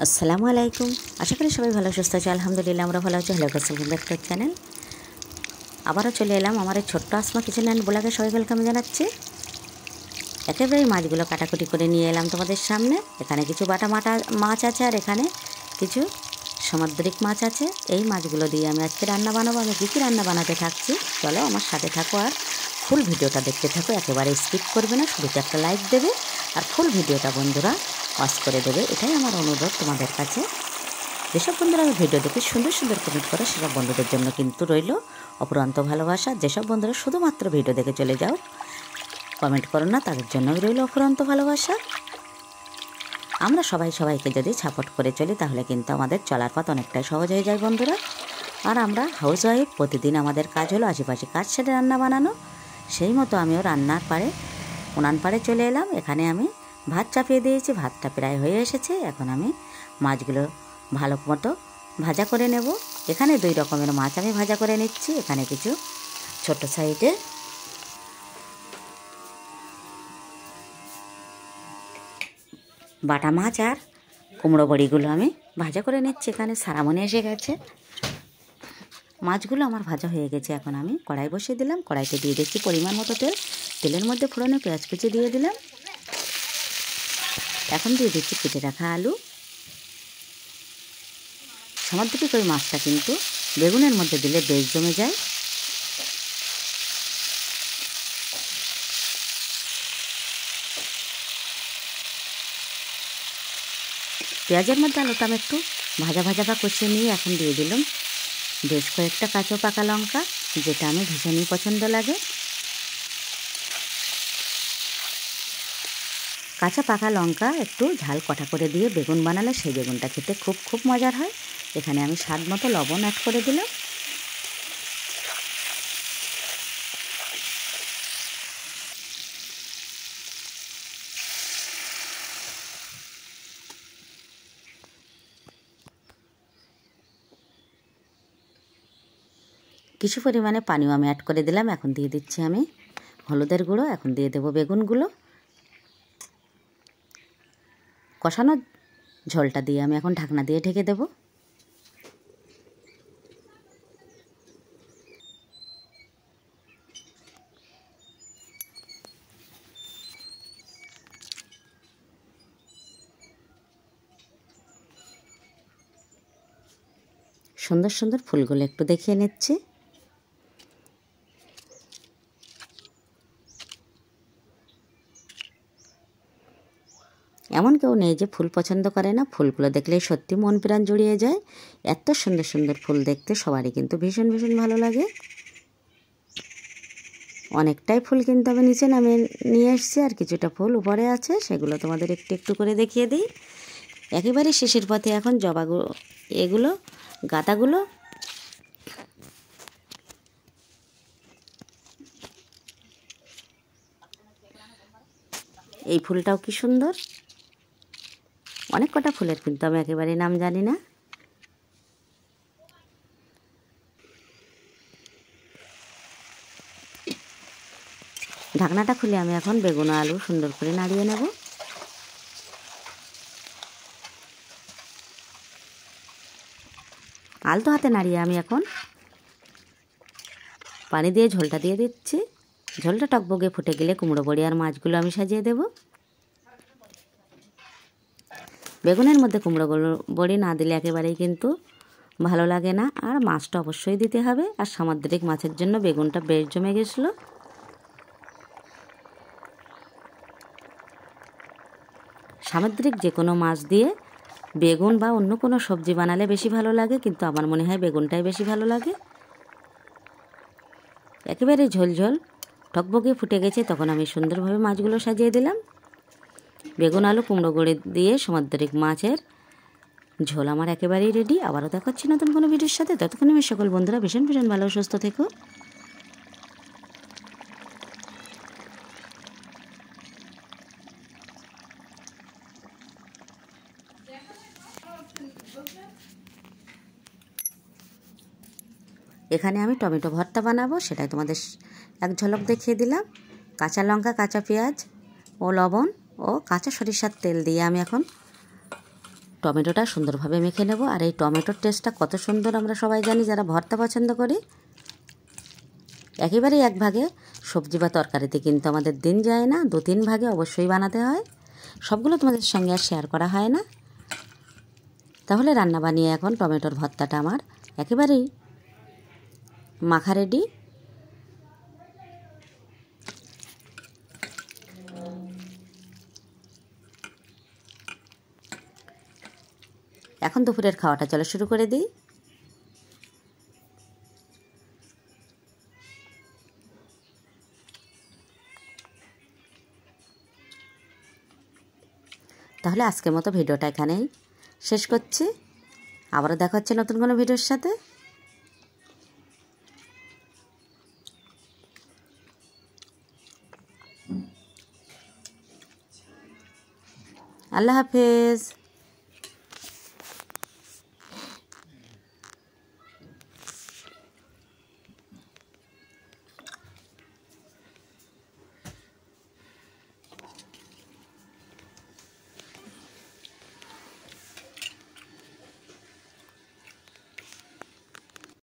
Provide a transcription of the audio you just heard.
আসসালামু আলাইকুম। আশা করি সবাই ভালো সুস্থ আছে। আলহামদুলিল্লাহ আমরা ভালো আছি। হ্যালো কাসেম ডাক্তার চ্যানেল আবারও চলে এলাম আমার এই ছোট্ট আসমা কিচেন অ্যান্ড ব্লগে সবাই ওয়েলকাম জানাচ্ছি। একেবারে মাছগুলো কাটাকুটি করে নিয়ে এলাম তোমাদের সামনে। এখানে কিছু বাটা মাছ আছে আর এখানে কিছু সামুদ্রিক মাছ আছে। এই মাছগুলো দিয়ে আমি আজকে রান্না বানাবো। আমি কী রান্না বানাতে থাকছি চলো আমার সাথে থাকো আর ফুল ভিডিওটা দেখতে থাকো। একেবারে স্কিপ করবে না, শুরুতে একটা লাইক দেবে আর ফুল ভিডিওটা বন্ধুরা ওয়াচ করে দেবে, এটাই আমার অনুরোধ তোমাদের কাছে। যেসব বন্ধুরা আমি ভিডিও দেখে সুন্দর সুন্দর কমেন্ট করে সেসব বন্ধুদের জন্য কিন্তু রইল অপুরন্ত ভালোবাসা। যেসব বন্ধুরা শুধুমাত্র ভিডিও দেখে চলে যাও, কমেন্ট করো না, তাদের জন্যই রইল অপুরন্ত ভালোবাসা। আমরা সবাই সবাইকে যদি সাপোর্ট করে চলি তাহলে কিন্তু আমাদের চলার পথ অনেকটাই সহজ হয়ে যায় বন্ধুরা। আর আমরা হাউস ওয়াইফ, প্রতিদিন আমাদের কাজ হলো আশেপাশে কাজ সেরে রান্না বানানো। সেই মতো আমিও রান্নার পাড়ে উনান পাড়ে চলে এলাম। এখানে আমি ভাত চাপিয়ে দিয়েছি, ভাতটা প্রায় হয়ে এসেছে। এখন আমি মাছগুলো ভালো মতো ভাজা করে নেব। এখানে 2 রকমের মাছ আমি ভাজা করে নিচ্ছি। এখানে কিছু ছোট সাইজের বাটা মাছ আর কুমড়ো বড়িগুলো আমি ভাজা করে নিচ্ছি। এখানে সারামনি এসে গেছে, মাছগুলো আমার ভাজা হয়ে গেছে। এখন আমি কড়াই বসিয়ে দিলাম। কড়াইতে দিয়ে দিচ্ছি পরিমাণ মতো তেল। তেলের মধ্যে ফোড়নে পেঁয়াজ কুচি দিয়ে দিলাম। এখন দিয়ে দিচ্ছি কেটে রাখা আলু। সামুদ্রিক ওই মাছটা কিন্তু বেগুনের মধ্যে দিলে বেশ জমে যায়। পেঁয়াজের মধ্যে আলুটা আমি একটু ভাজা ভাজা বা কষিয়ে নিয়ে এখন দিয়ে দিলাম বেশ কয়েকটা কাঁচা পাকা লঙ্কা, যেটা আমি ভীষণই পছন্দ লাগে। কাঁচা পাকা লঙ্কা একটু ঝাল কটা করে দিয়ে বেগুন বানালে সেই বেগুনটা খেতে খুব মজার হয়। এখানে আমি স্বাদ মতো লবণ অ্যাড করে দিলাম। কিছু পরিমাণে পানিও আমি অ্যাড করে দিলাম। এখন দিয়ে দিচ্ছি আমি হলুদের গুঁড়ো। এখন দিয়ে দেবো বেগুনগুলো। কষানো ঝোলটা দিয়ে আমি এখন ঢাকনা দিয়ে ঢেকে দেব। সুন্দর সুন্দর ফুলগুলো একটু দেখিয়ে নিচ্ছি। এমন কেউ নেই যে ফুল পছন্দ করে না। ফুলগুলো দেখলেই সত্যি মন প্রাণ জুড়িয়ে যায়। এত সুন্দর সুন্দর ফুল দেখতে সবারই কিন্তু ভীষণ ভালো লাগে। অনেকটাই ফুল কিন্তু আমি নিচে নামিয়ে নিয়ে এসেছি, আর কিছুটা ফুল উপরে আছে, সেগুলো তোমাদের একটু করে দেখিয়ে দিই। একেবারে শেষের পথে এখন জবাগুলো, এগুলো গাঁদাগুলো এই ফুলটাও কি সুন্দর। অনেক কটা ফুলের কিন্তু আমি একেবারে নাম জানি না। ঢাকনাটা খুলে আমি এখন বেগুন আলু সুন্দর করে নাড়িয়ে নেব। আলতো হাতে নাড়িয়ে আমি এখন পানি দিয়ে ঝোলটা দিয়ে দিচ্ছি। ঝোলটা টকবগে ফুটে গেলে কুমড়ো বড়ি আর মাছগুলো আমি সাজিয়ে দেব। বেগুনের মধ্যে কুমড়ো বড়ি না দিলে একেবারেই কিন্তু ভালো লাগে না। আর মাছটা অবশ্যই দিতে হবে। আর সামুদ্রিক মাছের জন্য বেগুনটা বেশ জমে গেছিলো। সামুদ্রিক যে কোনো মাছ দিয়ে বেগুন বা অন্য কোনো সবজি বানালে বেশি ভালো লাগে, কিন্তু আমার মনে হয় বেগুনটাই বেশি ভালো লাগে। একেবারে ঝোল টকবগে ফুটে গেছে, তখন আমি সুন্দরভাবে মাছগুলো সাজিয়ে দিলাম। বেগুন আলু কুমড়ো বড়ি দিয়ে সামুদ্রিক মাছের ঝোল আমার একেবারেই রেডি। আবারও দেখাচ্ছি নতুন কোনো ভিডিওর সাথে। ততক্ষণে আমি সকল বন্ধুরা ভীষণ ভালো সুস্থ থেকো। এখানে আমি টমেটো ভর্তা বানাবো, সেটাই তোমাদের এক ঝলক দেখিয়ে দিলাম। কাঁচা লঙ্কা, কাঁচা পেঁয়াজ ও লবণ ও কাঁচা সরিষার তেল দিয়ে আমি এখন টমেটোটা সুন্দরভাবে মেখে নেব। আর এই টমেটোর টেস্টটা কত সুন্দর আমরা সবাই জানি যারা ভর্তা পছন্দ করি। একেবারেই এক ভাগে সবজি বা তরকারিতে কিন্তু আমাদের দিন যায় না, 2-3 ভাগে অবশ্যই বানাতে হয়। সবগুলো তোমাদের সঙ্গে আর শেয়ার করা হয় না। তাহলে রান্না বানিয়ে এখন টমেটোর ভর্তাটা আমার একেবারেই মাখা রেডি। এখন দুপুরের খাওয়াটা চলো শুরু করে দিই। তাহলে আজকের মতো ভিডিওটা এখানেই শেষ করছি। আবারও দেখা হচ্ছে নতুন কোনো ভিডিওর সাথে। আল্লাহ হাফেজ।